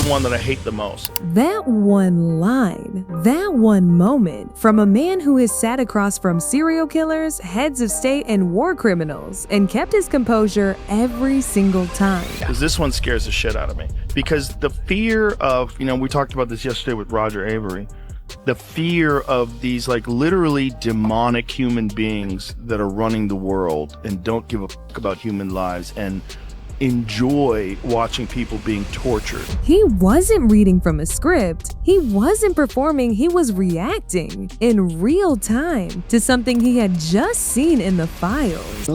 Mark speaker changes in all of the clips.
Speaker 1: the one that I hate the most.
Speaker 2: That one line, that one moment from a man who has sat across from serial killers, heads of state, and war criminals and kept his composure every single time.
Speaker 1: Because this one scares the shit out of me. Because the fear of, we talked about this yesterday with Roger Avery, the fear of these like literally demonic human beings that are running the world and don't give a fuck about human lives and enjoy watching people being tortured.
Speaker 2: He wasn't reading from a script. He wasn't performing. He was reacting in real time to something he had just seen in the files.
Speaker 1: A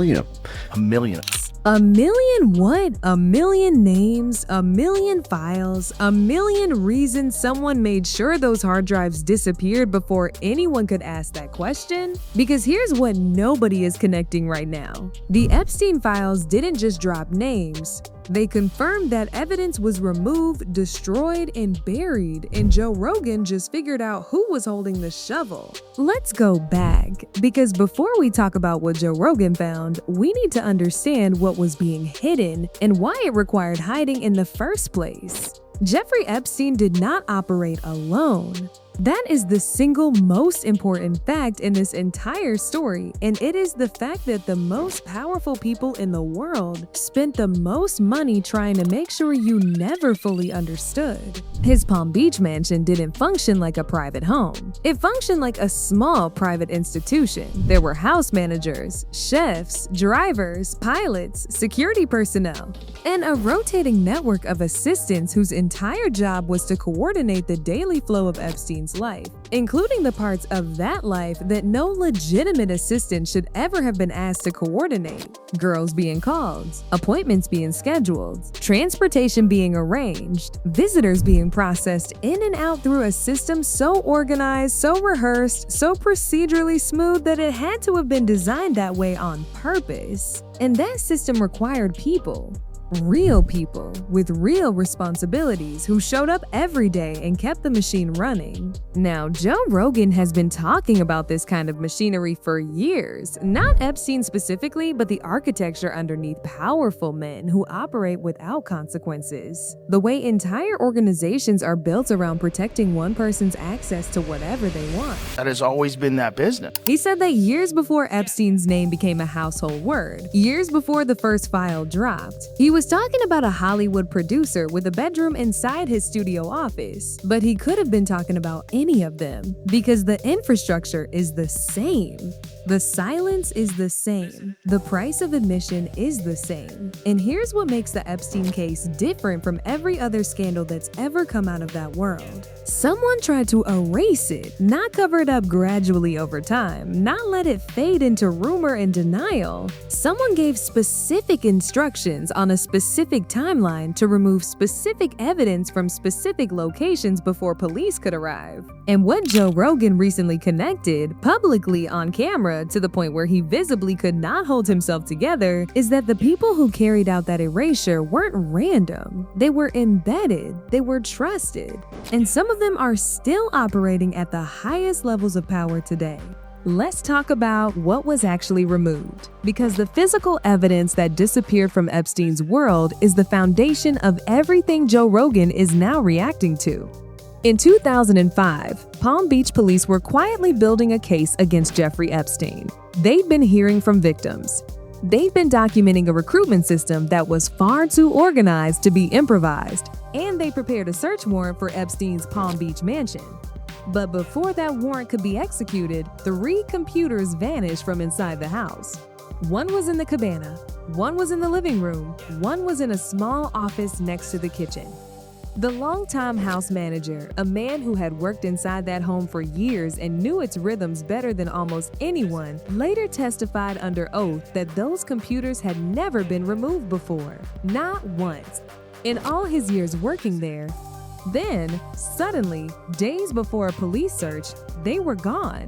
Speaker 1: million.
Speaker 2: A million what? A million names, a million files, a million reasons someone made sure those hard drives disappeared before anyone could ask that question? Because here's what nobody is connecting right now. The Epstein files didn't just drop names. They confirmed that evidence was removed, destroyed, and buried, and Joe Rogan just figured out who was holding the shovel. Let's go back, because before we talk about what Joe Rogan found, we need to understand what was being hidden and why it required hiding in the first place. Jeffrey Epstein did not operate alone. That is the single most important fact in this entire story, and it is the fact that the most powerful people in the world spent the most money trying to make sure you never fully understood. His Palm Beach mansion didn't function like a private home. It functioned like a small private institution. There were house managers, chefs, drivers, pilots, security personnel, and a rotating network of assistants whose entire job was to coordinate the daily flow of Epstein's life, including the parts of that life that no legitimate assistant should ever have been asked to coordinate. Girls being called, appointments being scheduled, transportation being arranged, visitors being processed in and out through a system so organized, so rehearsed, so procedurally smooth that it had to have been designed that way on purpose. And that system required people. Real people with real responsibilities who showed up every day and kept the machine running. Now, Joe Rogan has been talking about this kind of machinery for years, not Epstein specifically, but the architecture underneath powerful men who operate without consequences. The way entire organizations are built around protecting one person's access to whatever they want.
Speaker 1: That has always been that business.
Speaker 2: He said that years before Epstein's name became a household word, years before the first file dropped, he was talking about a Hollywood producer with a bedroom inside his studio office, but he could have been talking about any of them because the infrastructure is the same. The silence is the same. The price of admission is the same. And here's what makes the Epstein case different from every other scandal that's ever come out of that world. Someone tried to erase it, not cover it up gradually over time, not let it fade into rumor and denial. Someone gave specific instructions on a specific timeline to remove specific evidence from specific locations before police could arrive. And what Joe Rogan recently connected, publicly on camera, to the point where he visibly could not hold himself together, is that the people who carried out that erasure weren't random. They were embedded, they were trusted, and some of them are still operating at the highest levels of power today. Let's talk about what was actually removed, because the physical evidence that disappeared from Epstein's world is the foundation of everything Joe Rogan is now reacting to. In 2005, Palm Beach police were quietly building a case against Jeffrey Epstein. They'd been hearing from victims. They'd been documenting a recruitment system that was far too organized to be improvised, and they prepared a search warrant for Epstein's Palm Beach mansion. But before that warrant could be executed, 3 computers vanished from inside the house. One was in the cabana, one was in the living room, one was in a small office next to the kitchen. The longtime house manager, a man who had worked inside that home for years and knew its rhythms better than almost anyone, later testified under oath that those computers had never been removed before, not once, in all his years working there. Then, suddenly, days before a police search, they were gone.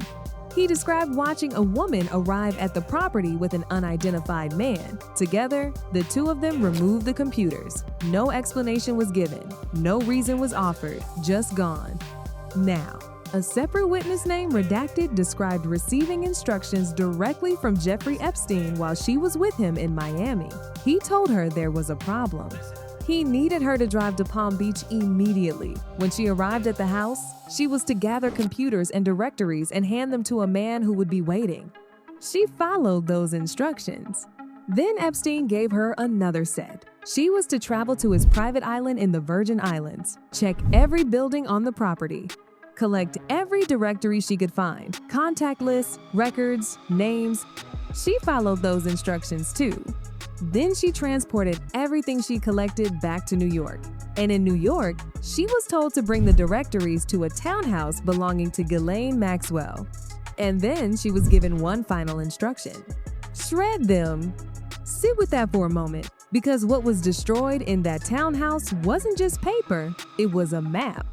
Speaker 2: He described watching a woman arrive at the property with an unidentified man. Together, the two of them removed the computers. No explanation was given. No reason was offered. Just gone. Now, a separate witness name redacted described receiving instructions directly from Jeffrey Epstein while she was with him in Miami. He told her there was a problem. He needed her to drive to Palm Beach immediately. When she arrived at the house, she was to gather computers and directories and hand them to a man who would be waiting. She followed those instructions. Then Epstein gave her another set. She was to travel to his private island in the Virgin Islands, check every building on the property, collect every directory she could find, contact lists, records, names. She followed those instructions too. Then she transported everything she collected back to New York. And in New York, she was told to bring the directories to a townhouse belonging to Ghislaine Maxwell. And then she was given one final instruction: shred them. Sit with that for a moment, because what was destroyed in that townhouse wasn't just paper, it was a map.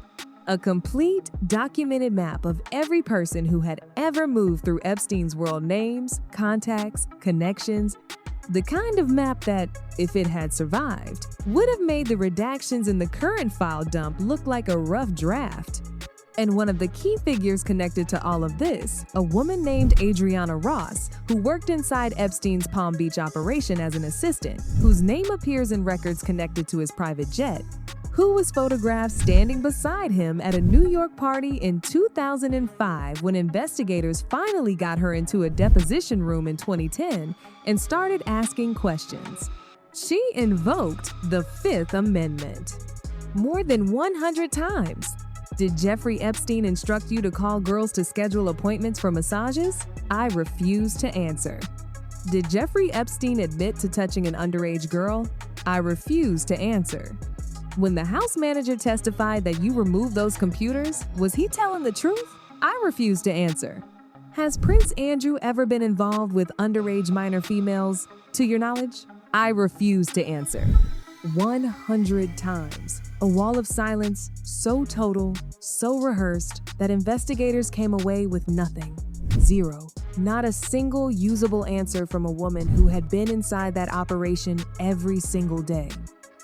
Speaker 2: A complete, documented map of every person who had ever moved through Epstein's world: names, contacts, connections. The kind of map that, if it had survived, would have made the redactions in the current file dump look like a rough draft. And one of the key figures connected to all of this, a woman named Adriana Ross, who worked inside Epstein's Palm Beach operation as an assistant, whose name appears in records connected to his private jet, who was photographed standing beside him at a New York party in 2005 when investigators finally got her into a deposition room in 2010 and started asking questions. She invoked the Fifth Amendment more than 100 times. Did Jeffrey Epstein instruct you to call girls to schedule appointments for massages? I refuse to answer. Did Jeffrey Epstein admit to touching an underage girl? I refuse to answer. When the house manager testified that you removed those computers, was he telling the truth? I refuse to answer. Has Prince Andrew ever been involved with underage minor females, to your knowledge? I refuse to answer. 100 times. A wall of silence, so total, so rehearsed, that investigators came away with nothing. Zero. Not a single usable answer from a woman who had been inside that operation every single day.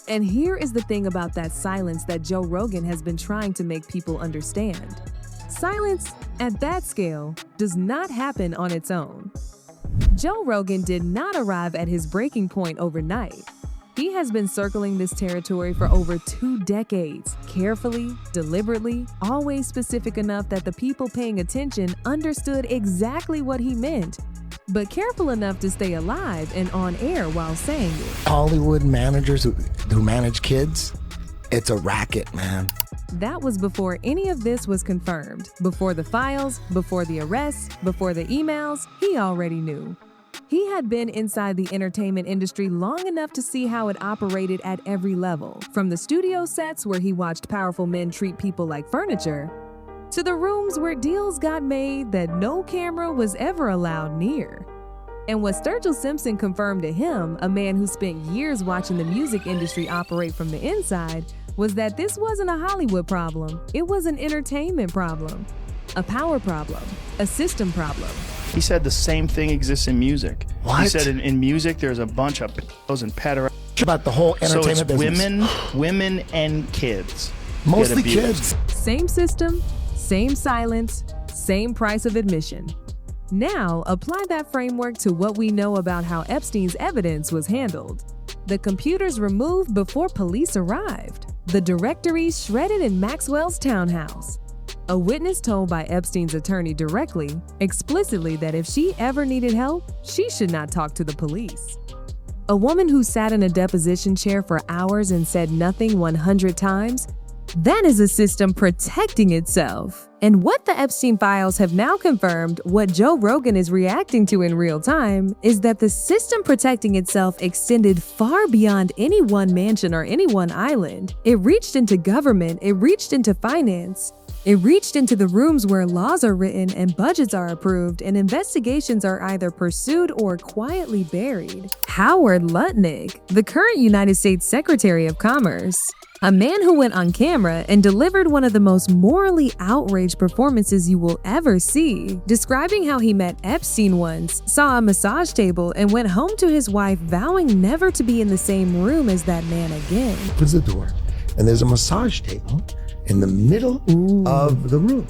Speaker 2: And here is the thing about that silence that Joe Rogan has been trying to make people understand. Silence, at that scale, does not happen on its own. Joe Rogan did not arrive at his breaking point overnight. He has been circling this territory for over 2 decades, carefully, deliberately, always specific enough that the people paying attention understood exactly what he meant, but careful enough to stay alive and on air while saying it.
Speaker 3: Hollywood managers who manage kids, it's a racket, man.
Speaker 2: That was before any of this was confirmed. Before the files, before the arrests, before the emails, he already knew. He had been inside the entertainment industry long enough to see how it operated at every level, from the studio sets where he watched powerful men treat people like furniture, to the rooms where deals got made that no camera was ever allowed near. And what Sturgill Simpson confirmed to him, a man who spent years watching the music industry operate from the inside, was that this wasn't a Hollywood problem, it was an entertainment problem, a power problem, a system problem.
Speaker 1: He said the same thing exists in music.
Speaker 3: What?
Speaker 1: He said in music there's a bunch of pedos and pederasty.
Speaker 3: About the whole
Speaker 1: So
Speaker 3: entertainment
Speaker 1: it's
Speaker 3: business.
Speaker 1: women and kids.
Speaker 3: Mostly
Speaker 1: get abused.
Speaker 3: kids.
Speaker 2: Same system, same silence, same price of admission. Now, apply that framework to what we know about how Epstein's evidence was handled. The computers removed before police arrived. The directories shredded in Maxwell's townhouse. A witness told by Epstein's attorney directly, explicitly, that if she ever needed help, she should not talk to the police. A woman who sat in a deposition chair for hours and said nothing 100 times, that is a system protecting itself. And what the Epstein files have now confirmed, what Joe Rogan is reacting to in real time, is that the system protecting itself extended far beyond any one mansion or any one island. It reached into government, it reached into finance. It reached into the rooms where laws are written and budgets are approved and investigations are either pursued or quietly buried. Howard Lutnick, the current United States Secretary of Commerce, a man who went on camera and delivered one of the most morally outraged performances you will ever see, describing how he met Epstein once, saw a massage table, and went home to his wife vowing never to be in the same room as that man again.
Speaker 3: Opens the door, and there's a massage table in the middle of the room.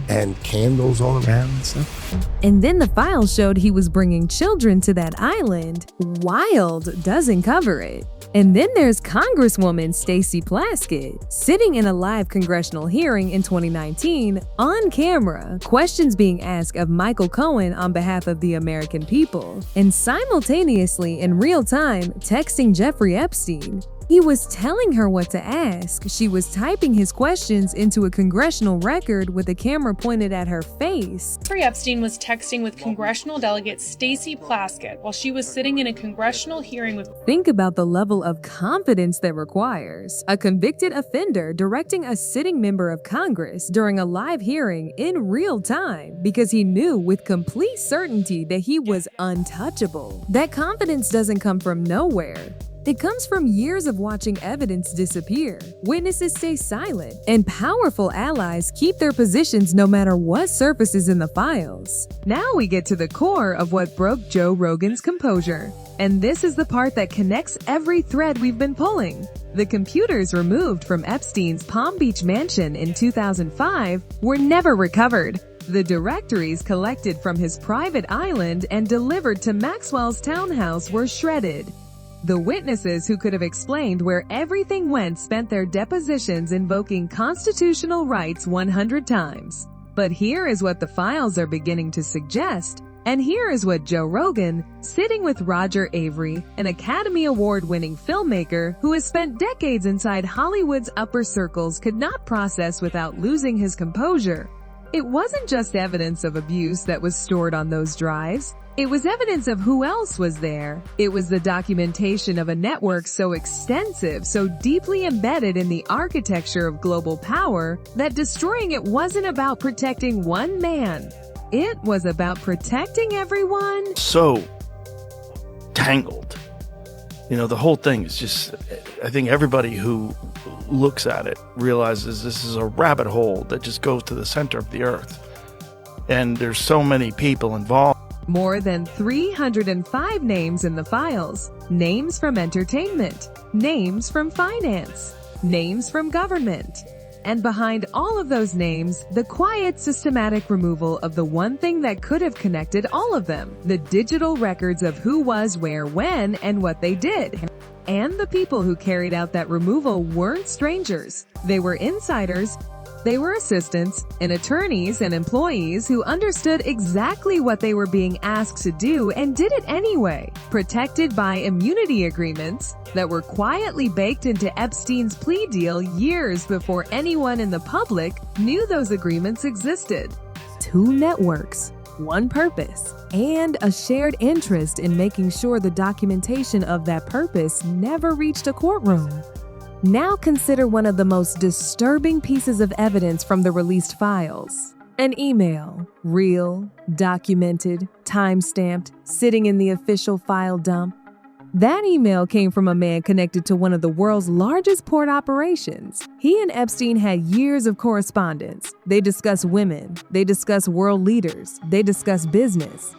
Speaker 3: And candles all around and stuff.
Speaker 2: And then the file showed he was bringing children to that island. Wild doesn't cover it. And then there's Congresswoman Stacey Plaskett, sitting in a live congressional hearing in 2019, on camera, questions being asked of Michael Cohen on behalf of the American people, and simultaneously in real time texting Jeffrey Epstein. He was telling her what to ask. She was typing his questions into a congressional record with a camera pointed at her face.
Speaker 4: Jeffrey Epstein was texting with congressional delegate Stacey Plaskett while she was sitting in a congressional hearing with...
Speaker 2: Think about the level of confidence that requires a convicted offender directing a sitting member of Congress during a live hearing in real time because he knew with complete certainty that he was untouchable. That confidence doesn't come from nowhere. It comes from years of watching evidence disappear, witnesses stay silent, and powerful allies keep their positions no matter what surfaces in the files. Now we get to the core of what broke Joe Rogan's composure. And this is the part that connects every thread we've been pulling. The computers removed from Epstein's Palm Beach mansion in 2005 were never recovered. The directories collected from his private island and delivered to Maxwell's townhouse were shredded. The witnesses who could have explained where everything went spent their depositions invoking constitutional rights 100 times. But here is what the files are beginning to suggest, and here is what Joe Rogan, sitting with Roger Avery, an Academy Award-winning filmmaker who has spent decades inside Hollywood's upper circles, could not process without losing his composure. It wasn't just evidence of abuse that was stored on those drives. It was evidence of who else was there. It was the documentation of a network so extensive, so deeply embedded in the architecture of global power, that destroying it wasn't about protecting one man. It was about protecting everyone.
Speaker 1: So tangled. You know, the whole thing is just, I think everybody who looks at it realizes this is a rabbit hole that just goes to the center of the earth. And there's so many people involved.
Speaker 2: More than 305 names in the files. Names from entertainment. Names from finance. Names from government. And behind all of those names, the quiet, systematic removal of the one thing that could have connected all of them. The digital records of who was where, when, and what they did. And the people who carried out that removal weren't strangers. They were insiders. They were assistants and attorneys and employees who understood exactly what they were being asked to do and did it anyway, protected by immunity agreements that were quietly baked into Epstein's plea deal years before anyone in the public knew those agreements existed. 2 networks, 1 purpose, and a shared interest in making sure the documentation of that purpose never reached a courtroom. Now consider one of the most disturbing pieces of evidence from the released files. An email, real, documented, time-stamped, sitting in the official file dump. That email came from a man connected to one of the world's largest port operations. He and Epstein had years of correspondence. They discussed women, they discussed world leaders, they discussed business.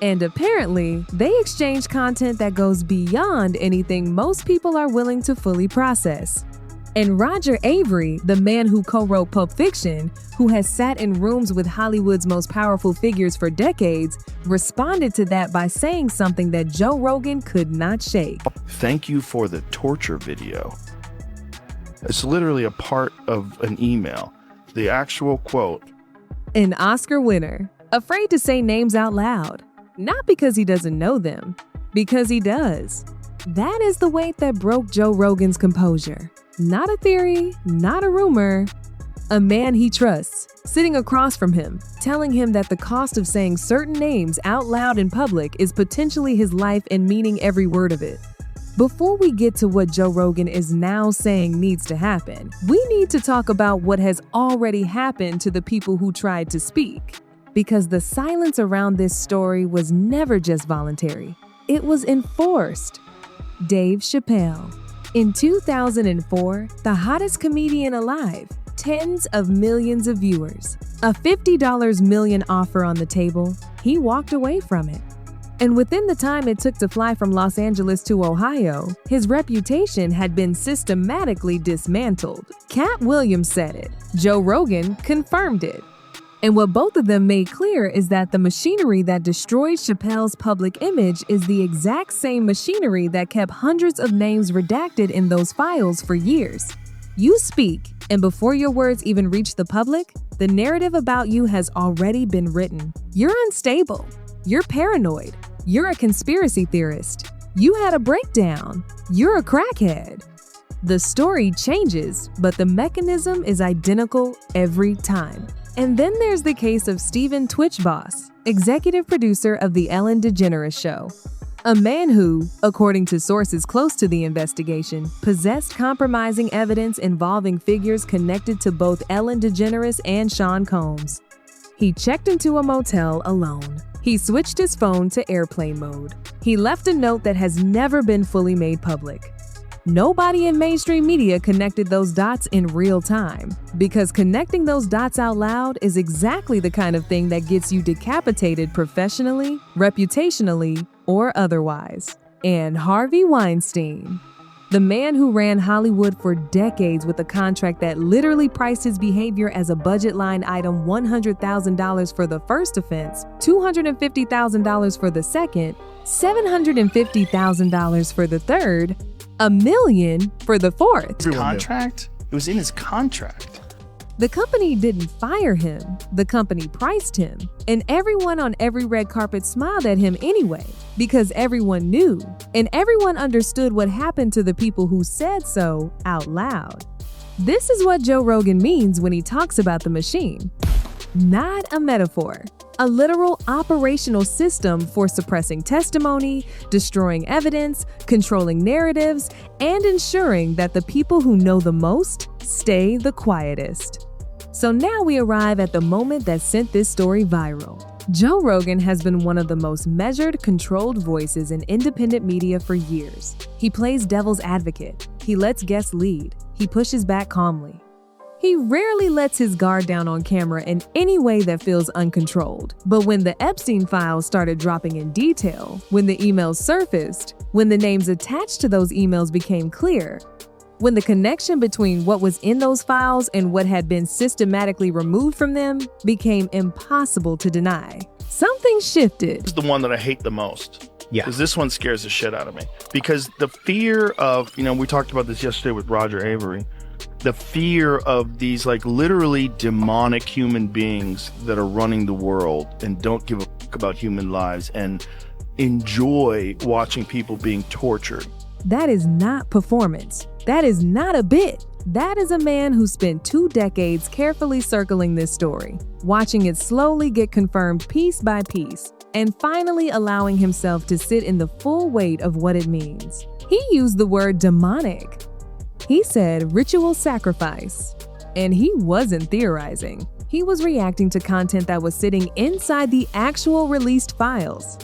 Speaker 2: And apparently, they exchange content that goes beyond anything most people are willing to fully process. And Roger Avery, the man who co-wrote Pulp Fiction, who has sat in rooms with Hollywood's most powerful figures for decades, responded to that by saying something that Joe Rogan could not shake.
Speaker 1: Thank you for the torture video. It's literally a part of an email. The actual quote.
Speaker 2: An Oscar winner, afraid to say names out loud. Not because he doesn't know them, because he does. That is the weight that broke Joe Rogan's composure. Not a theory, not a rumor. A man he trusts, sitting across from him, telling him that the cost of saying certain names out loud in public is potentially his life and meaning every word of it. Before we get to what Joe Rogan is now saying needs to happen, we need to talk about what has already happened to the people who tried to speak. Because the silence around this story was never just voluntary. It was enforced. Dave Chappelle. In 2004, the hottest comedian alive, tens of millions of viewers, a $50 million offer on the table, he walked away from it. And within the time it took to fly from Los Angeles to Ohio, his reputation had been systematically dismantled. Cat Williams said it. Joe Rogan confirmed it. And what both of them made clear is that the machinery that destroyed Chappelle's public image is the exact same machinery that kept hundreds of names redacted in those files for years. You speak, and before your words even reach the public, the narrative about you has already been written. You're unstable. You're paranoid. You're a conspiracy theorist. You had a breakdown. You're a crackhead. The story changes, but the mechanism is identical every time. And then there's the case of Stephen Twitchboss, executive producer of The Ellen DeGeneres Show. A man who, according to sources close to the investigation, possessed compromising evidence involving figures connected to both Ellen DeGeneres and Sean Combs. He checked into a motel alone. He switched his phone to airplane mode. He left a note that has never been fully made public. Nobody in mainstream media connected those dots in real time, because connecting those dots out loud is exactly the kind of thing that gets you decapitated professionally, reputationally, or otherwise. And Harvey Weinstein, the man who ran Hollywood for decades with a contract that literally priced his behavior as a budget line item $100,000 for the first offense, $250,000 for the second, $750,000 for the third, $1 million for the fourth.
Speaker 1: Contract? It was in his contract.
Speaker 2: The company didn't fire him. The company priced him. And everyone on every red carpet smiled at him anyway, because everyone knew, and everyone understood what happened to the people who said so out loud. This is what Joe Rogan means when he talks about the machine. Not a metaphor. A literal operational system for suppressing testimony, destroying evidence, controlling narratives, and ensuring that the people who know the most stay the quietest. So now we arrive at the moment that sent this story viral. Joe Rogan has been one of the most measured, controlled voices in independent media for years. He plays devil's advocate. He lets guests lead. He pushes back calmly. He rarely lets his guard down on camera in any way that feels uncontrolled. But when the Epstein files started dropping in detail, when the emails surfaced, when the names attached to those emails became clear, when the connection between what was in those files and what had been systematically removed from them became impossible to deny, something shifted.
Speaker 1: This is the one that I hate the most.
Speaker 3: Yeah.
Speaker 1: Because this one scares the shit out of me. Because the fear of, we talked about this yesterday with Roger Avery. The fear of these like literally demonic human beings that are running the world and don't give a fuck about human lives and enjoy watching people being tortured.
Speaker 2: That is not performance. That is not a bit. That is a man who spent 2 decades carefully circling this story, watching it slowly get confirmed piece by piece, and finally allowing himself to sit in the full weight of what it means. He used the word demonic. He said ritual sacrifice. And he wasn't theorizing. He was reacting to content that was sitting inside the actual released files.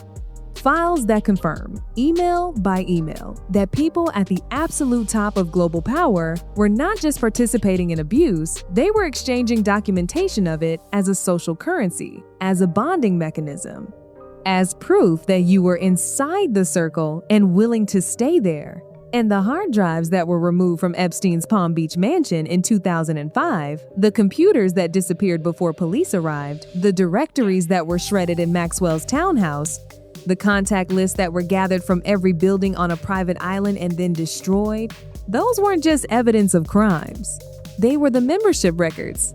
Speaker 2: Files that confirm, email by email, that people at the absolute top of global power were not just participating in abuse, they were exchanging documentation of it as a social currency, as a bonding mechanism, as proof that you were inside the circle and willing to stay there. And the hard drives that were removed from Epstein's Palm Beach mansion in 2005, the computers that disappeared before police arrived, the directories that were shredded in Maxwell's townhouse, the contact lists that were gathered from every building on a private island and then destroyed, those weren't just evidence of crimes. They were the membership records.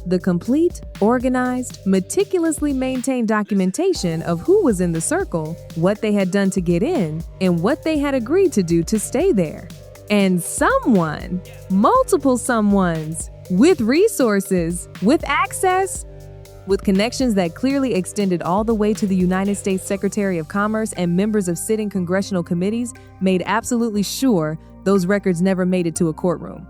Speaker 2: The complete, organized, meticulously maintained documentation of who was in the circle, what they had done to get in, and what they had agreed to do to stay there. And someone, multiple someones, with resources, with access, with connections that clearly extended all the way to the United States Secretary of Commerce and members of sitting congressional committees, made absolutely sure those records never made it to a courtroom.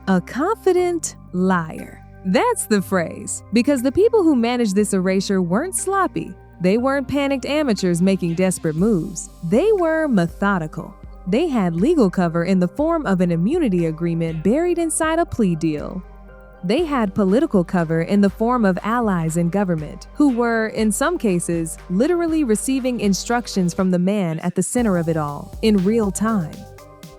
Speaker 2: A confident liar. That's the phrase, because the people who managed this erasure weren't sloppy. They weren't panicked amateurs making desperate moves. They were methodical. They had legal cover in the form of an immunity agreement buried inside a plea deal. They had political cover in the form of allies in government, who were, in some cases, literally receiving instructions from the man at the center of it all, in real time.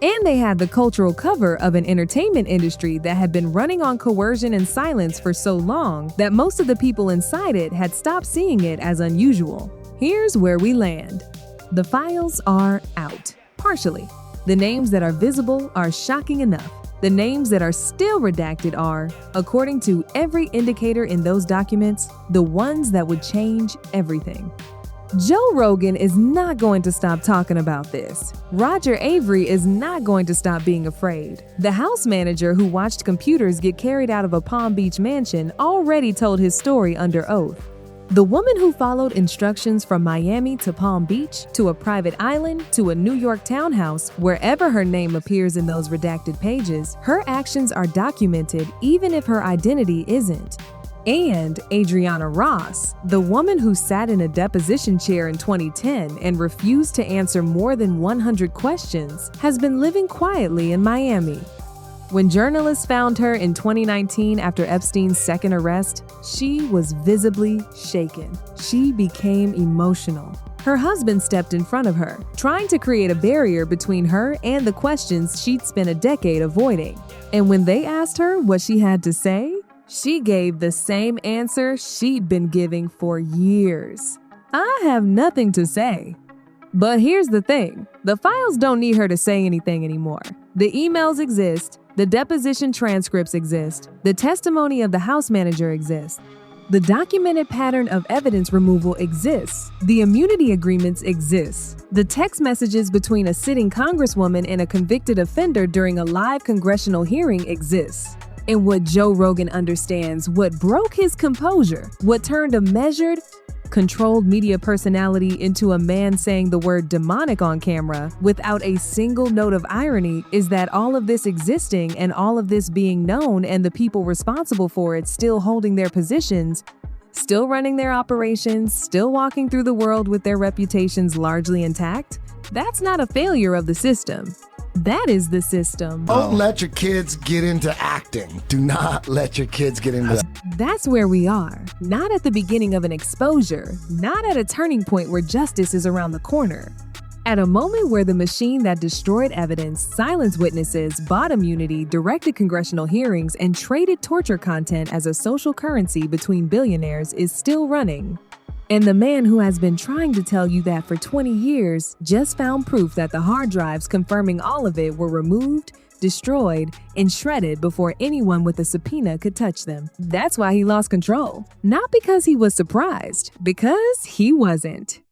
Speaker 2: And they had the cultural cover of an entertainment industry that had been running on coercion and silence for so long that most of the people inside it had stopped seeing it as unusual. Here's where we land. The files are out, partially. The names that are visible are shocking enough. The names that are still redacted are, according to every indicator in those documents, the ones that would change everything. Joe Rogan is not going to stop talking about this. Roger Avery is not going to stop being afraid. The house manager who watched computers get carried out of a Palm Beach mansion already told his story under oath. The woman who followed instructions from Miami to Palm Beach, to a private island, to a New York townhouse, wherever her name appears in those redacted pages, her actions are documented even if her identity isn't. And Adriana Ross, the woman who sat in a deposition chair in 2010 and refused to answer more than 100 questions, has been living quietly in Miami. When journalists found her in 2019 after Epstein's second arrest, she was visibly shaken. She became emotional. Her husband stepped in front of her, trying to create a barrier between her and the questions she'd spent a decade avoiding. And when they asked her what she had to say, she gave the same answer she'd been giving for years. I have nothing to say. But here's the thing. The files don't need her to say anything anymore. The emails exist. The deposition transcripts exist. The testimony of the house manager exists. The documented pattern of evidence removal exists. The immunity agreements exist. The text messages between a sitting congresswoman and a convicted offender during a live congressional hearing exists. And what Joe Rogan understands, what broke his composure, what turned a measured, controlled media personality into a man saying the word demonic on camera without a single note of irony, is that all of this existing and all of this being known and the people responsible for it still holding their positions, still running their operations, still walking through the world with their reputations largely intact, that's not a failure of the system. That is the system.
Speaker 3: Don't let your kids get into acting. Do not let your kids get into that.
Speaker 2: That's where we are. Not at the beginning of an exposure, not at a turning point where justice is around the corner. At a moment where the machine that destroyed evidence, silenced witnesses, bought immunity, directed congressional hearings, and traded torture content as a social currency between billionaires is still running. And the man who has been trying to tell you that for 20 years just found proof that the hard drives confirming all of it were removed, destroyed, and shredded before anyone with a subpoena could touch them. That's why he lost control. Not because he was surprised, because he wasn't.